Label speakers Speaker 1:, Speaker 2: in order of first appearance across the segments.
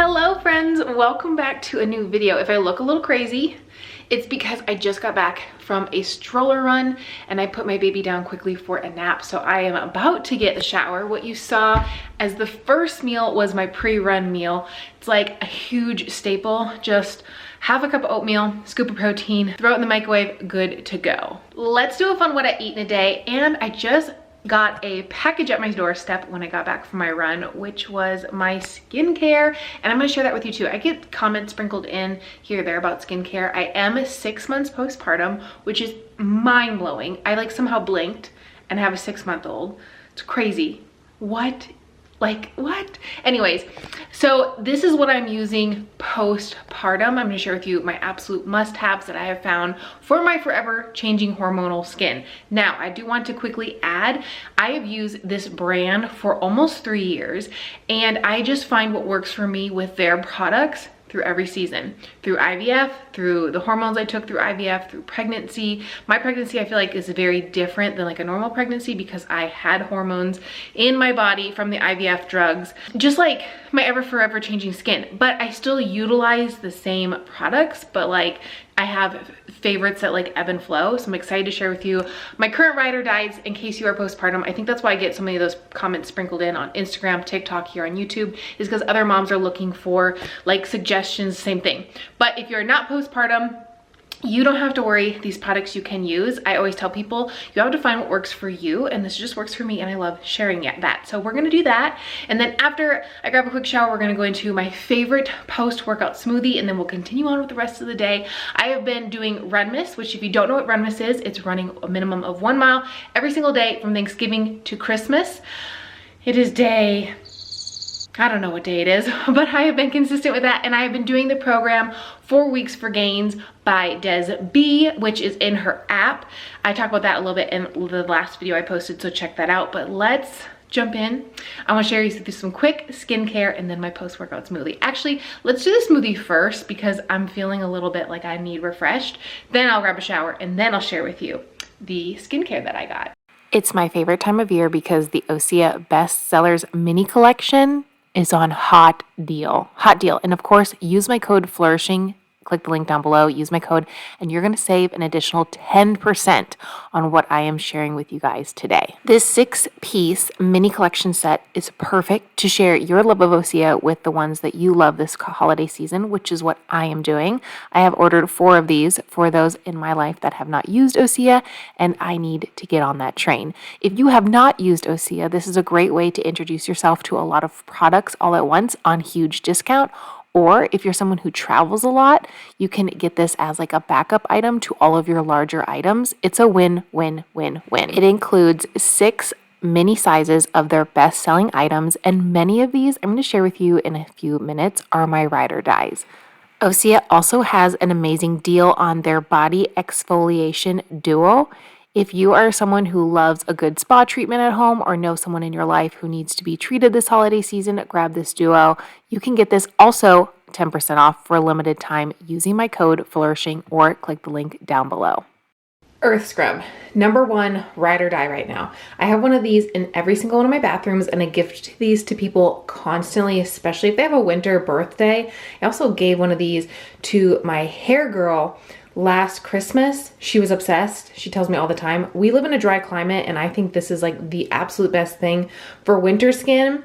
Speaker 1: Hello friends, welcome back to a new video. If I look a little crazy, it's because I just got back from a stroller run and I put my baby down quickly for a nap. So I am about to get the shower. What you saw as the first meal was my pre-run meal. It's like a huge staple. Just have a cup of oatmeal, scoop of protein, throw it in the microwave, good to go. Let's do a fun what I eat in a day. And I just got a package at my doorstep when I got back from my run, which was my skincare, and I'm gonna share that with you too. I get comments sprinkled in here or there about skincare. I am 6 months postpartum, which is mind-blowing. I like somehow blinked and have a 6-month-old. It's crazy. What? What? Anyways, so this is what I'm using postpartum. I'm gonna share with you my absolute must-haves that I have found for my forever changing hormonal skin. Now, I do want to quickly add, I have used this brand for almost 3 years, and I just find what works for me with their products through every season, through IVF, through the hormones I took through IVF, through pregnancy. My pregnancy, I feel like, is very different than like a normal pregnancy because I had hormones in my body from the IVF drugs, just like my ever forever changing skin. But I still utilize the same products, but like I have favorites that like ebb and flow. So I'm excited to share with you my current ride or dies in case you are postpartum. I think that's why I get so many of those comments sprinkled in on Instagram, TikTok, here on YouTube, is because other moms are looking for like suggestions, same thing. But if you're not postpartum, you don't have to worry. These products you can use. I always tell people you have to find what works for you, and this just works for me, and I love sharing that. So we're gonna do that, and then after I grab a quick shower, we're gonna go into my favorite post-workout smoothie, and then we'll continue on with the rest of the day. I have been doing Run Miss, which if you don't know what Run Miss is, it's running a minimum of 1 mile every single day from Thanksgiving to Christmas. It is day, I don't know what day it is, but I have been consistent with that, and I have been doing the program 4 Weeks for Gains by Des B, which is in her app. I talk about that a little bit in the last video I posted, so check that out. But let's jump in. I want to share you through some quick skincare and then my post-workout smoothie. Actually, let's do the smoothie first because I'm feeling a little bit like I need refreshed. Then I'll grab a shower and then I'll share with you the skincare that I got.
Speaker 2: It's my favorite time of year because the Osea Bestsellers mini collection is on hot deal. And of course, use my code Flourishing. Click the link down below, use my code, and you're going to save an additional 10% on what I am sharing with you guys today. This 6-piece mini collection set is perfect to share your love of Osea with the ones that you love this holiday season, which is what I am doing. I have ordered 4 of these for those in my life that have not used Osea, and I need to get on that train. If you have not used Osea, this is a great way to introduce yourself to a lot of products all at once on huge discount. Or if you're someone who travels a lot, you can get this as like a backup item to all of your larger items. It's a win, win, win, win. It includes 6 mini sizes of their best-selling items, and many of these I'm going to share with you in a few minutes are my ride or dies. Osea also has an amazing deal on their body exfoliation duo. If you are someone who loves a good spa treatment at home or know someone in your life who needs to be treated this holiday season, grab this duo. You can get this also 10% off for a limited time using my code Flourishing or click the link down below.
Speaker 1: Earth Scrub, #1 ride or die right now. I have one of these in every single one of my bathrooms, and I gift these to people constantly, especially if they have a winter birthday. I also gave one of these to my hair girl last Christmas. She was obsessed. She tells me all the time. We live in a dry climate, and I think this is like the absolute best thing for winter skin.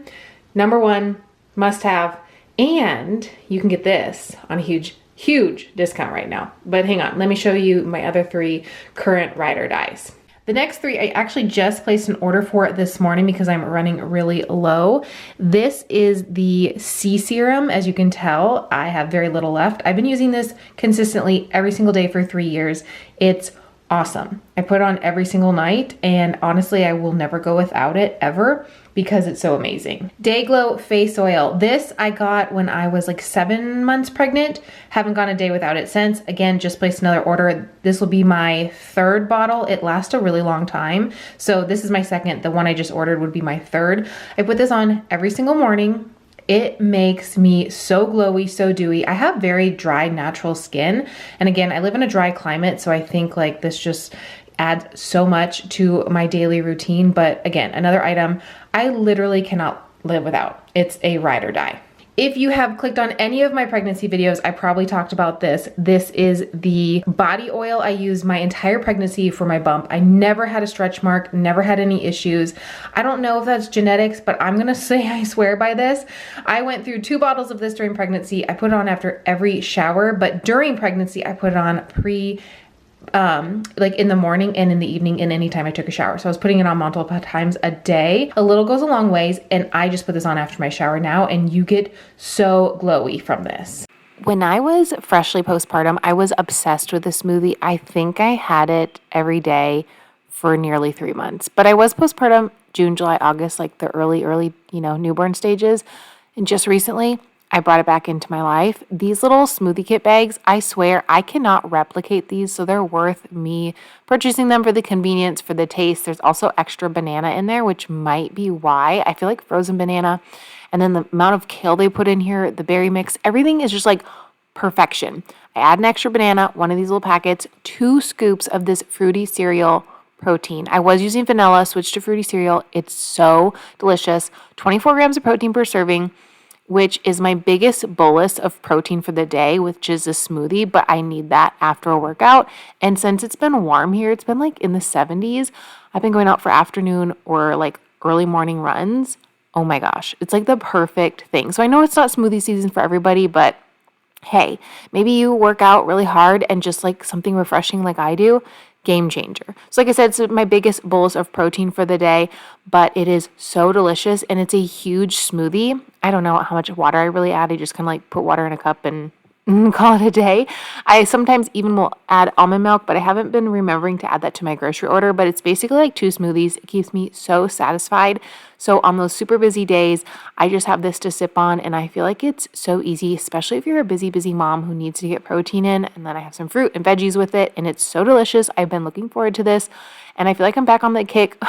Speaker 1: #1 must have, and you can get this on a huge discount right now. But hang on, let me show you my other 3 current ride or dies. The next 3 I actually just placed an order for this morning because I'm running really low. This is the C serum. As you can tell, I have very little left. I've been using this consistently every single day for 3 years. It's awesome. I put it on every single night, and honestly, I will never go without it ever because it's so amazing. Day Glow Face Oil. This I got when I was like 7 months pregnant. Haven't gone a day without it since. Again, just placed another order. This will be my 3rd bottle. It lasts a really long time. So this is my 2nd. The one I just ordered would be my 3rd. I put this on every single morning. It makes me so glowy, so dewy. I have very dry, natural skin. And again, I live in a dry climate, so I think like this just adds so much to my daily routine. But again, another item I literally cannot live without. It's a ride or die. If you have clicked on any of my pregnancy videos, I probably talked about this. This is the body oil I used my entire pregnancy for my bump. I never had a stretch mark, never had any issues. I don't know if that's genetics, but I'm gonna say I swear by this. I went through 2 bottles of this during pregnancy. I put it on after every shower, but during pregnancy, I put it on like in the morning and in the evening and anytime I took a shower. So I was putting it on multiple times a day. A little goes a long ways, and I just put this on after my shower now, and you get so glowy from this.
Speaker 2: When I was freshly postpartum, I was obsessed with this smoothie. I think I had it every day for nearly 3 months. But I was postpartum June, July, August, like the early, newborn stages. And just recently, I brought it back into my life. These little smoothie kit bags, I swear, I cannot replicate these, so they're worth me purchasing them for the convenience, for the taste. There's also extra banana in there, which might be why. I feel like frozen banana, and then the amount of kale they put in here, the berry mix, everything is just like perfection. I add an extra banana, one of these little packets, 2 scoops of this fruity cereal protein. I was using vanilla, switched to fruity cereal. It's so delicious. 24 grams of protein per serving, which is my biggest bolus of protein for the day, which is a smoothie, but I need that after a workout. And since it's been warm here, it's been like in the 70s, I've been going out for afternoon or like early morning runs. Oh my gosh, it's like the perfect thing. So I know it's not smoothie season for everybody, but hey, maybe you work out really hard and just like something refreshing like I do. Game changer. So like I said, it's my biggest bolus of protein for the day, but it is so delicious and it's a huge smoothie. I don't know how much water I really add. I just kind of like put water in a cup and call it a day. I sometimes even will add almond milk, but I haven't been remembering to add that to my grocery order, but it's basically like 2 smoothies. It keeps me so satisfied. So on those super busy days, I just have this to sip on, and I feel like it's so easy, especially if you're a busy mom who needs to get protein in. And then I have some fruit and veggies with it, and it's so delicious. I've been looking forward to this, and I feel like I'm back on the kick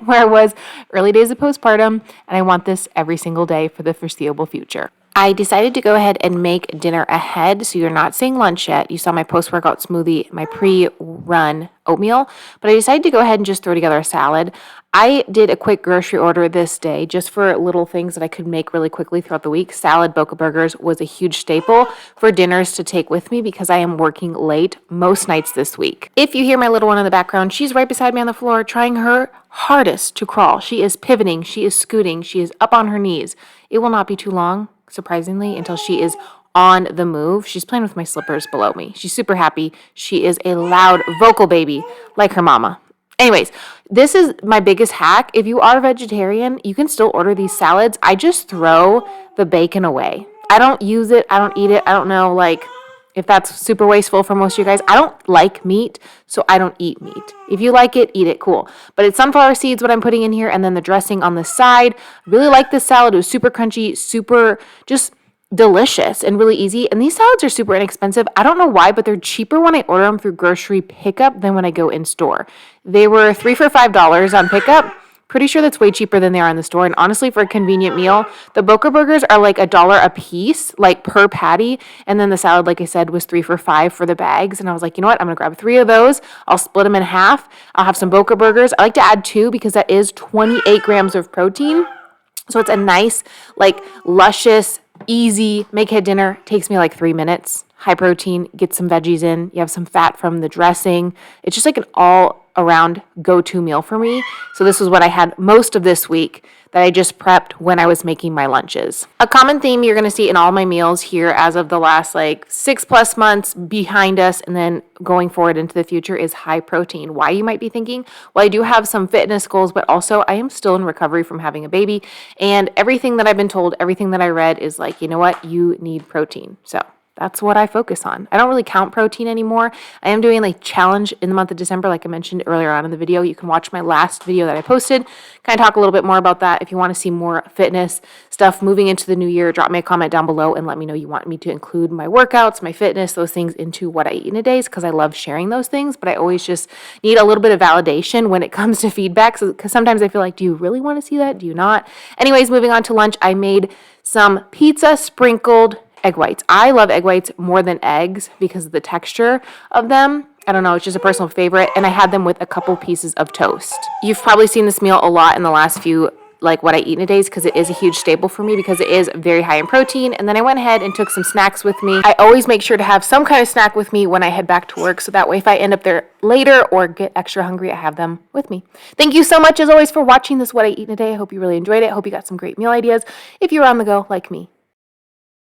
Speaker 2: where I was early days of postpartum, and I want this every single day for the foreseeable future. I decided to go ahead and make dinner ahead, so you're not saying lunch yet. You saw my post-workout smoothie, my pre-run oatmeal, but I decided to go ahead and just throw together a salad. I did a quick grocery order this day just for little things that I could make really quickly throughout the week. Salad, Boca Burgers was a huge staple for dinners to take with me because I am working late most nights this week. If you hear my little one in the background, she's right beside me on the floor trying her hardest to crawl. She is pivoting, she is scooting, she is up on her knees. It will not be too long, surprisingly, until she is on the move. She's playing with my slippers below me. She's super happy. She is a loud vocal baby like her mama. Anyways, this is my biggest hack. If you are a vegetarian, you can still order these salads. I just throw the bacon away. I don't use it. I don't eat it. I don't know, like, if that's super wasteful for most of you guys. I don't like meat, so I don't eat meat. If you like it, eat it, cool. But it's sunflower seeds, what I'm putting in here, and then the dressing on the side. I really like this salad. It was super crunchy, super just delicious and really easy. And these salads are super inexpensive. I don't know why, but they're cheaper when I order them through grocery pickup than when I go in store. They were 3 for $5 on pickup. Pretty sure that's way cheaper than they are in the store. And honestly, for a convenient meal, the Boca Burgers are like $1 a piece, like per patty. And then the salad, like I said, was 3 for $5 for the bags. And I was like, you know what? I'm going to grab 3 of those. I'll split them in half. I'll have some Boca Burgers. I like to add 2 because that is 28 grams of protein. So it's a nice, like, luscious, easy make-ahead dinner. Takes me like 3 minutes. High protein, get some veggies in. You have some fat from the dressing. It's just like an all-around go-to meal for me. So this was what I had most of this week that I just prepped when I was making my lunches. A common theme you're going to see in all my meals here as of the last like 6+ months behind us and then going forward into the future is high protein. Why, you might be thinking? Well, I do have some fitness goals, but also I am still in recovery from having a baby. And everything that I've been told, everything that I read is like, you know what? You need protein. So that's what I focus on. I don't really count protein anymore. I am doing like challenge in the month of December, like I mentioned earlier on in the video. You can watch my last video that I posted. Kind of talk a little bit more about that. If you want to see more fitness stuff moving into the new year, drop me a comment down below and let me know you want me to include my workouts, my fitness, those things into what I eat in a day, because I love sharing those things, but I always just need a little bit of validation when it comes to feedback, because sometimes I feel like, do you really want to see that? Do you not? Anyways, moving on to lunch, I made some pizza sprinkled egg whites. I love egg whites more than eggs because of the texture of them. I don't know, it's just a personal favorite. And I had them with a couple pieces of toast. You've probably seen this meal a lot in the last few like what I eat in a day, because it is a huge staple for me because it is very high in protein. And then I went ahead and took some snacks with me. I always make sure to have some kind of snack with me when I head back to work, so that way if I end up there later or get extra hungry, I have them with me. Thank you so much as always for watching this What I Eat in a Day. I hope you really enjoyed it. I hope you got some great meal ideas if you're on the go like me.